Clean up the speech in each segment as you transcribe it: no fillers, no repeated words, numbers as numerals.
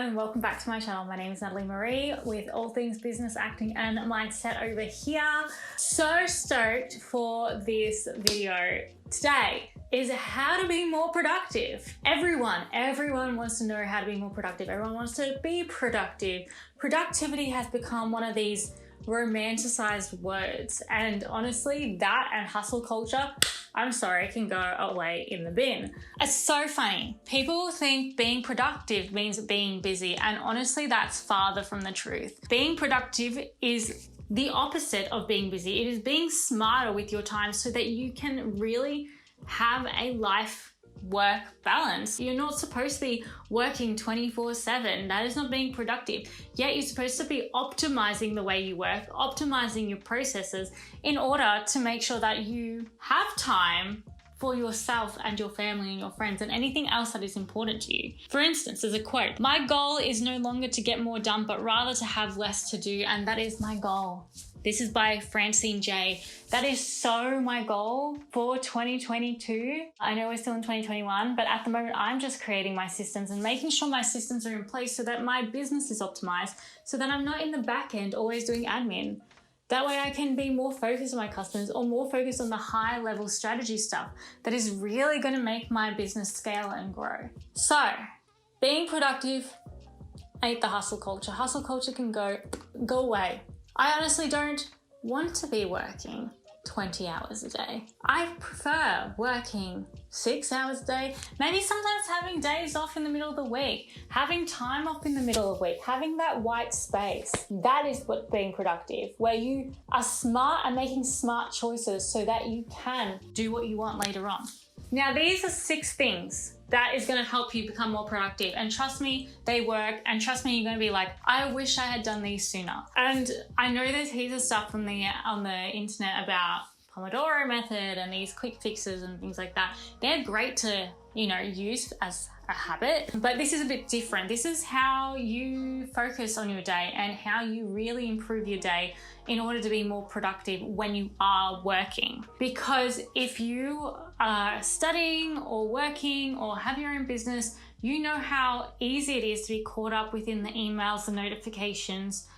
and welcome back to my channel. My name is Natalie Marie with all things business, acting and mindset over here. So stoked for this video. Today is how to be more productive. Everyone wants to know how to be more productive. Everyone wants to be productive. Productivity has become one of these romanticized words, and honestly, that and hustle culture, I'm sorry, can go away in the bin. It's so funny. People think being productive means being busy, and honestly, that's farther from the truth. Being productive is the opposite of being busy. It is being smarter with your time so that you can really have a life work balance. You're not supposed to be working 24/7. That is not being productive. Yet you're supposed to be optimizing the way you work, optimizing your processes in order to make sure that you have time for yourself and your family and your friends and anything else that is important to you. For instance, there's a quote, "My goal is no longer to get more done, but rather to have less to do, and that is my goal." This is by Francine J. That is so my goal for 2022. I know we're still in 2021, but at the moment I'm just creating my systems and making sure my systems are in place so that my business is optimized, so that I'm not in the back end always doing admin. That way I can be more focused on my customers or more focused on the high level strategy stuff that is really going to make my business scale and grow. So being productive ain't the hustle culture. Hustle culture can go away. I honestly don't want to be working 20 hours a day. I prefer working 6 hours a day, maybe sometimes having days off in the middle of the week, having time off in the middle of the week, having that white space. That is what being productive, where you are smart and making smart choices so that you can do what you want later on. Now, these are 6 things that is going to help you become more productive. And trust me, they work. And trust me, you're going to be like, I wish I had done these sooner. And I know there's heaps of stuff on the internet about Pomodoro method and these quick fixes and things like that. They're great to, use as a habit, but this is a bit different. This is how you focus on your day and how you really improve your day in order to be more productive when you are working. Because if you are studying or working or have your own business, you know how easy it is to be caught up within the emails, the notifications,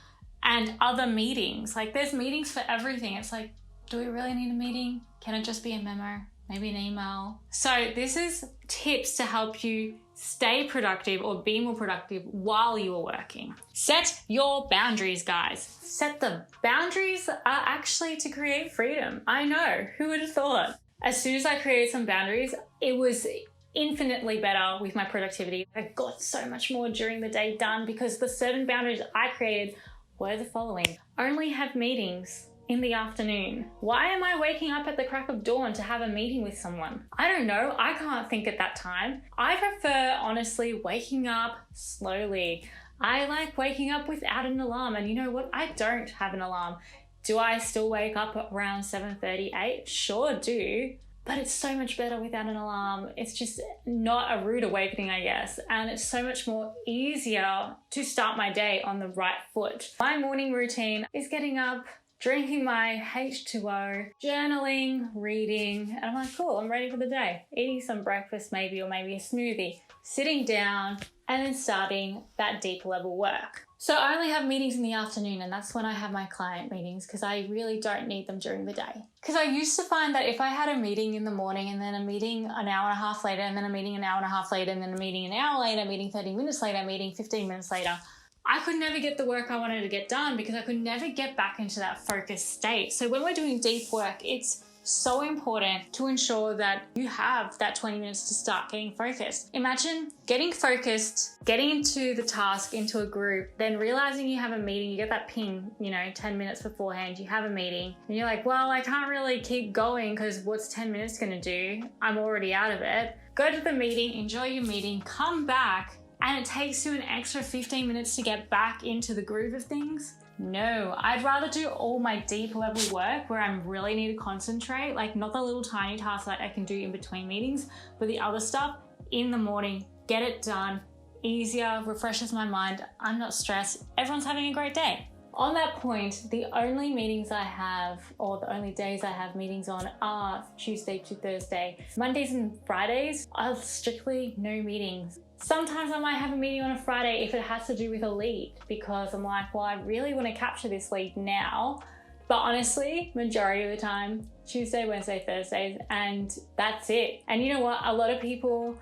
and other meetings. Like, there's meetings for everything. It's like, do we really need a meeting? Can it just be a memo? Maybe an email? So this is tips to help you stay productive or be more productive while you are working. Set your boundaries, guys. Set them. Boundaries are actually to create freedom. I know, who would have thought? As soon as I created some boundaries, it was infinitely better with my productivity. I got so much more during the day done because the 7 boundaries I created were the following. Only have meetings in the afternoon. Why am I waking up at the crack of dawn to have a meeting with someone? I don't know. I can't think at that time. I prefer, honestly, waking up slowly. I like waking up without an alarm. And you know what? I don't have an alarm. Do I still wake up around 7:30, 8? Sure do. But it's so much better without an alarm. It's just not a rude awakening, I guess. And it's so much more easier to start my day on the right foot. My morning routine is getting up, drinking my H2O, journaling, reading, and I'm like, cool, I'm ready for the day. Eating some breakfast maybe, or maybe a smoothie, sitting down, and then starting that deep level work. So I only have meetings in the afternoon, and that's when I have my client meetings because I really don't need them during the day. Because I used to find that if I had a meeting in the morning and then a meeting an hour and a half later, and then a meeting an hour and a half later, and then a meeting an hour later, a meeting 30 minutes later, a meeting 15 minutes later, I could never get the work I wanted to get done because I could never get back into that focused state. So when we're doing deep work, it's so important to ensure that you have that 20 minutes to start getting focused. Imagine getting focused, getting into the task, into a group, then realizing you have a meeting, you get that ping, 10 minutes beforehand, you have a meeting, and you're like, well, I can't really keep going because what's 10 minutes gonna do? I'm already out of it. Go to the meeting, enjoy your meeting, come back, and it takes you an extra 15 minutes to get back into the groove of things? No, I'd rather do all my deep level work where I really need to concentrate, like not the little tiny tasks that I can do in between meetings, but the other stuff in the morning, get it done, easier, refreshes my mind, I'm not stressed, everyone's having a great day. On that point, the only meetings I have, or the only days I have meetings on, are Tuesday to Thursday. Mondays and Fridays are strictly no meetings. Sometimes I might have a meeting on a Friday if it has to do with a lead, because I'm like, well, I really want to capture this lead now. But honestly, majority of the time, Tuesday, Wednesday, Thursdays, and that's it. And you know what? A lot of people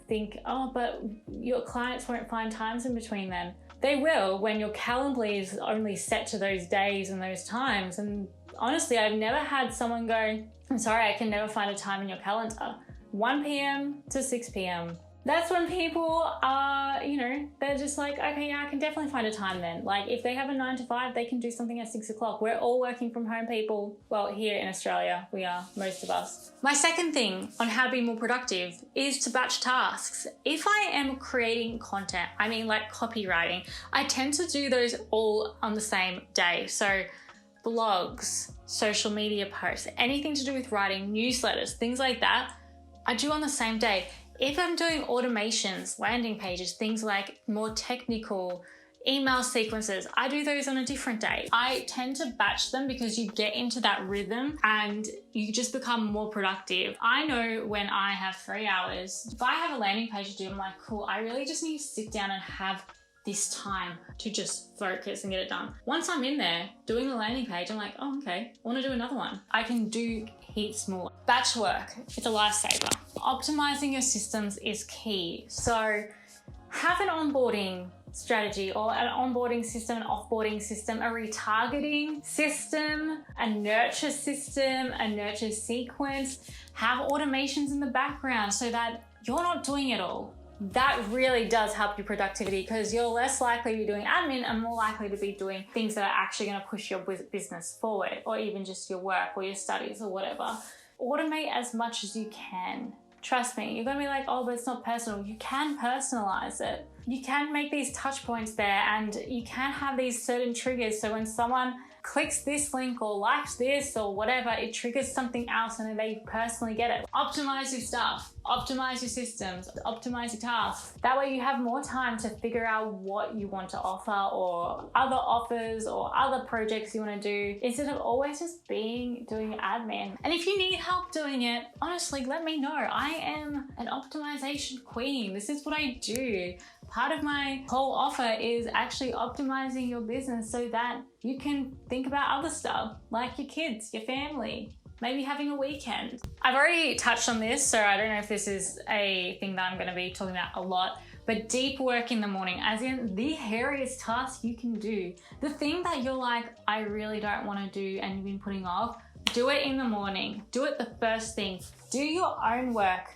think, oh, but your clients won't find times in between then. They will when your Calendly is only set to those days and those times. And honestly, I've never had someone go, I'm sorry, I can never find a time in your calendar. 1 p.m. to 6 p.m. That's when people are, they're just like, okay, yeah, I can definitely find a time then. Like if they have a 9 to 5, they can do something at 6 o'clock. We're all working from home, people. Well, here in Australia, we are, most of us. My second thing on how to be more productive is to batch tasks. If I am creating content, I mean like copywriting, I tend to do those all on the same day. So blogs, social media posts, anything to do with writing, newsletters, things like that, I do on the same day. If I'm doing automations, landing pages, things like more technical email sequences, I do those on a different day. I tend to batch them because you get into that rhythm and you just become more productive. I know when I have 3 hours, if I have a landing page to do, I'm like, cool, I really just need to sit down and have this time to just focus and get it done. Once I'm in there doing the landing page, I'm like, oh, okay, I want to do another one. I can do heaps more. Batch work, it's a lifesaver. Optimizing your systems is key. So have an onboarding strategy or an onboarding system, an offboarding system, a retargeting system, a nurture system, a nurture sequence. Have automations in the background so that you're not doing it all. That really does help your productivity because you're less likely to be doing admin and more likely to be doing things that are actually going to push your business forward, or even just your work or your studies or whatever. Automate as much as you can. Trust me, you're going to be like, oh, but it's not personal. You can personalize it. You can make these touch points there and you can have these certain triggers. So when someone clicks this link or likes this or whatever, it triggers something else and then they personally get it. Optimize your stuff, optimize your systems, optimize your tasks. That way you have more time to figure out what you want to offer or other offers or other projects you want to do instead of always just doing admin. And if you need help doing it, honestly, let me know. I am an optimization queen. This is what I do. Part of my whole offer is actually optimizing your business so that you can think about other stuff like your kids, your family, maybe having a weekend. I've already touched on this, so I don't know if this is a thing that I'm going to be talking about a lot, but deep work in the morning, as in the hairiest task you can do. The thing that you're like, I really don't want to do and you've been putting off, do it in the morning. Do it the first thing. Do your own work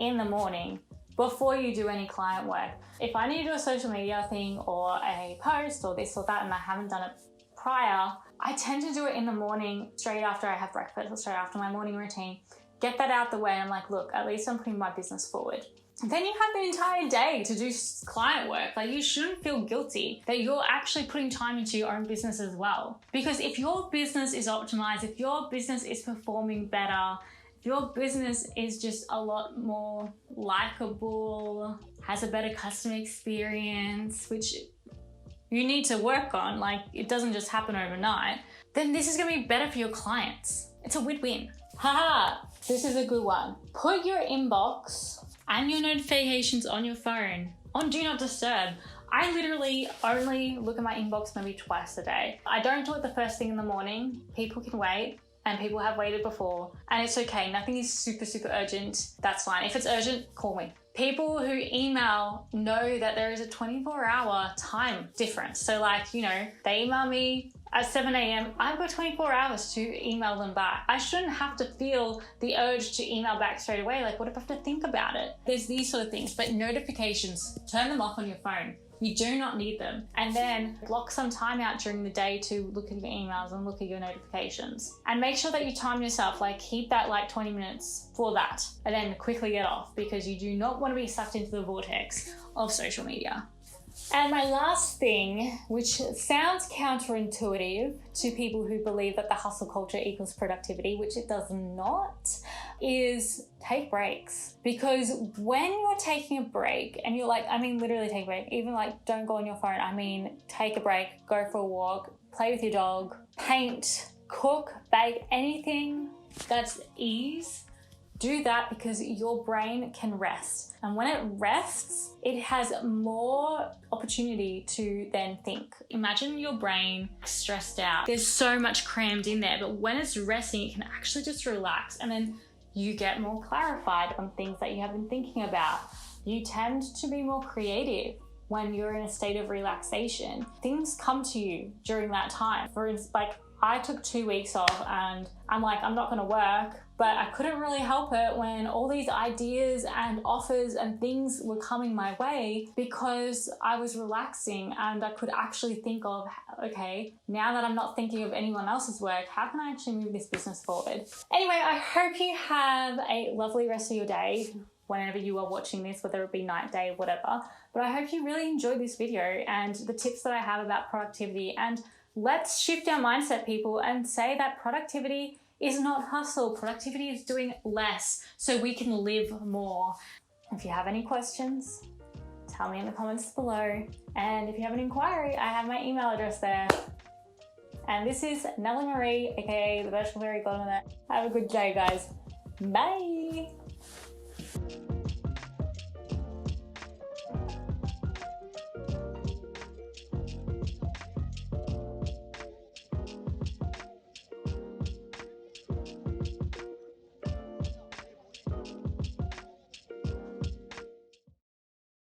in the morning before you do any client work. If I need to do a social media thing or a post or this or that and I haven't done it prior, I tend to do it in the morning straight after I have breakfast or straight after my morning routine. Get that out the way and I'm like, look, at least I'm putting my business forward. And then you have the entire day to do client work. Like you shouldn't feel guilty that you're actually putting time into your own business as well. Because if your business is optimized, if your business is performing better, your business is just a lot more likable, has a better customer experience, which you need to work on, like it doesn't just happen overnight, then this is gonna be better for your clients. It's a win-win. Haha, this is a good one. Put your inbox and your notifications on your phone on Do Not Disturb. I literally only look at my inbox maybe twice a day. I don't do it the first thing in the morning. People can wait. And people have waited before, and it's okay. Nothing is super, super urgent. That's fine. If it's urgent, call me. People who email know that there is a 24-hour time difference. So like, they email me at 7 a.m. I've got 24 hours to email them back. I shouldn't have to feel the urge to email back straight away. Like, what if I have to think about it? There's these sort of things, but notifications, turn them off on your phone. You do not need them. And then block some time out during the day to look at your emails and look at your notifications. And make sure that you time yourself, like keep that like 20 minutes for that and then quickly get off because you do not want to be sucked into the vortex of social media. And my last thing, which sounds counterintuitive to people who believe that the hustle culture equals productivity, which it does not, is take breaks. Because when you're taking a break and you're like, literally take a break, even like don't go on your phone, take a break, go for a walk, play with your dog, paint, cook, bake, anything that's ease, Do that because your brain can rest. And when it rests, it has more opportunity to then think. Imagine your brain stressed out. There's so much crammed in there, but when it's resting, it can actually just relax, and then you get more clarified on things that you have been thinking about. You tend to be more creative when you're in a state of relaxation. Things come to you during that time. For instance, like I took 2 weeks off and I'm like, I'm not gonna work, but I couldn't really help it when all these ideas and offers and things were coming my way because I was relaxing and I could actually think of, okay, now that I'm not thinking of anyone else's work, how can I actually move this business forward? Anyway, I hope you have a lovely rest of your day whenever you are watching this, whether it be night, day, whatever. But I hope you really enjoyed this video and the tips that I have about productivity. And let's shift our mindset, people, and say that productivity is not hustle. Productivity is doing less so we can live more. If you have any questions, tell me in the comments below. And if you have an inquiry, I have my email address there. And this is Nellie Marie, aka the Vegetable Fairy Godmother. Have a good day, guys. Bye.